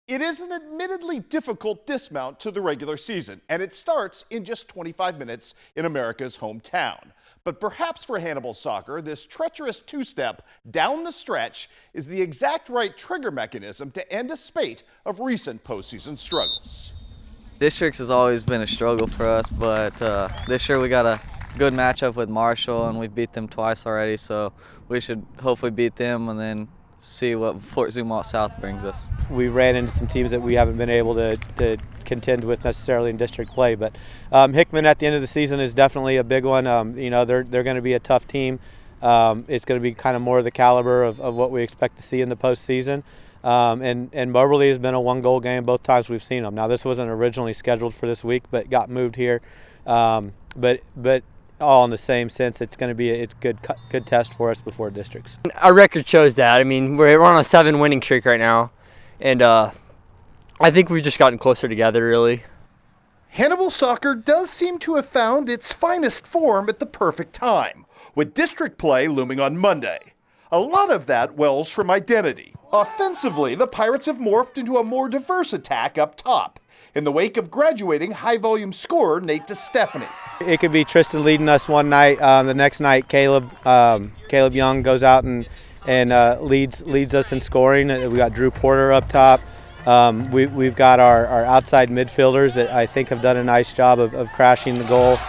It is an admittedly difficult dismount to the regular season, and it starts in just 25 minutes in America's hometown. But perhaps for Hannibal soccer, this treacherous two-step down the stretch is the exact right trigger mechanism to end a spate of recent postseason struggles. Districts has always been a struggle for us, but this year we got a good matchup with Marshall, and we beat them twice already, so we should hopefully beat them and then see what Fort Zumwalt South brings us. We ran into some teams that we haven't been able to contend with necessarily in district play, but Hickman at the end of the season is definitely a big one. They're going to be a tough team. It's going to be kind of more of the caliber of what we expect to see in the postseason. And Moberly has been a one-goal game both times we've seen them. Now this wasn't originally scheduled for this week, but got moved here. But all in the same sense, it's going to be a good test for us before districts. Our record shows that. I mean, we're on a 7-winning streak right now, and I think we've just gotten closer together, really. Hannibal soccer does seem to have found its finest form at the perfect time, with district play looming on Monday. A lot of that wells from identity. Offensively, the Pirates have morphed into a more diverse attack up top, in the wake of graduating high-volume scorer Nate DeStefani. It could be Tristan leading us one night. The next night, Caleb Young goes out and leads us in scoring. We got Drew Porter up top. We've got our outside midfielders that I think have done a nice job of crashing the goal.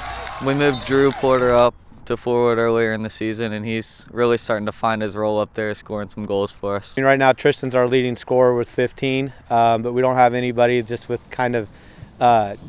We moved Drew Porter up to forward earlier in the season, and he's really starting to find his role up there, scoring some goals for us. And right now, Tristan's our leading scorer with 15, but we don't have anybody just with kind of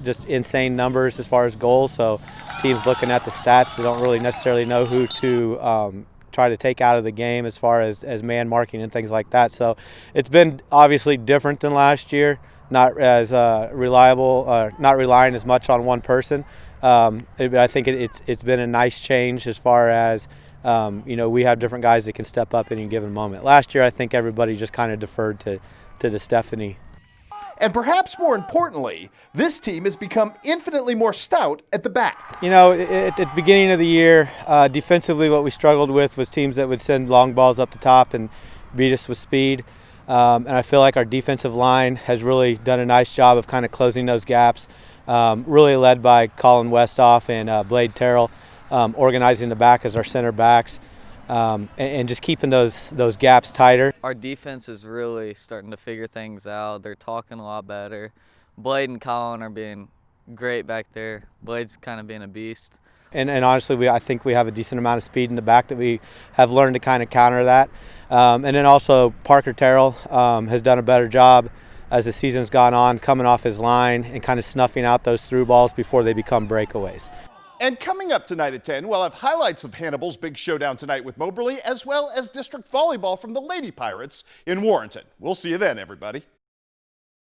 just insane numbers as far as goals. So teams looking at the stats, they don't really necessarily know who to try to take out of the game as far as man marking and things like that. So it's been obviously different than last year, not as reliable, not relying as much on one person. I think it's been a nice change as far as we have different guys that can step up at any given moment. Last year, I think everybody just kind of deferred to DeStefani. And perhaps more importantly, this team has become infinitely more stout at the back. At the beginning of the year, defensively what we struggled with was teams that would send long balls up the top and beat us with speed. And I feel like our defensive line has really done a nice job of kind of closing those gaps, really led by Colin Westhoff and Blade Terrell, organizing the back as our center backs. And just keeping those gaps tighter. Our defense is really starting to figure things out. They're talking a lot better. Blade and Colin are being great back there. Blade's kind of being a beast. And honestly, I think we have a decent amount of speed in the back that we have learned to kind of counter that. And then also Parker Terrell has done a better job as the season's gone on, coming off his line and kind of snuffing out those through balls before they become breakaways. And coming up tonight at 10, we'll have highlights of Hannibal's big showdown tonight with Moberly, as well as district volleyball from the Lady Pirates in Warrenton. We'll see you then, everybody.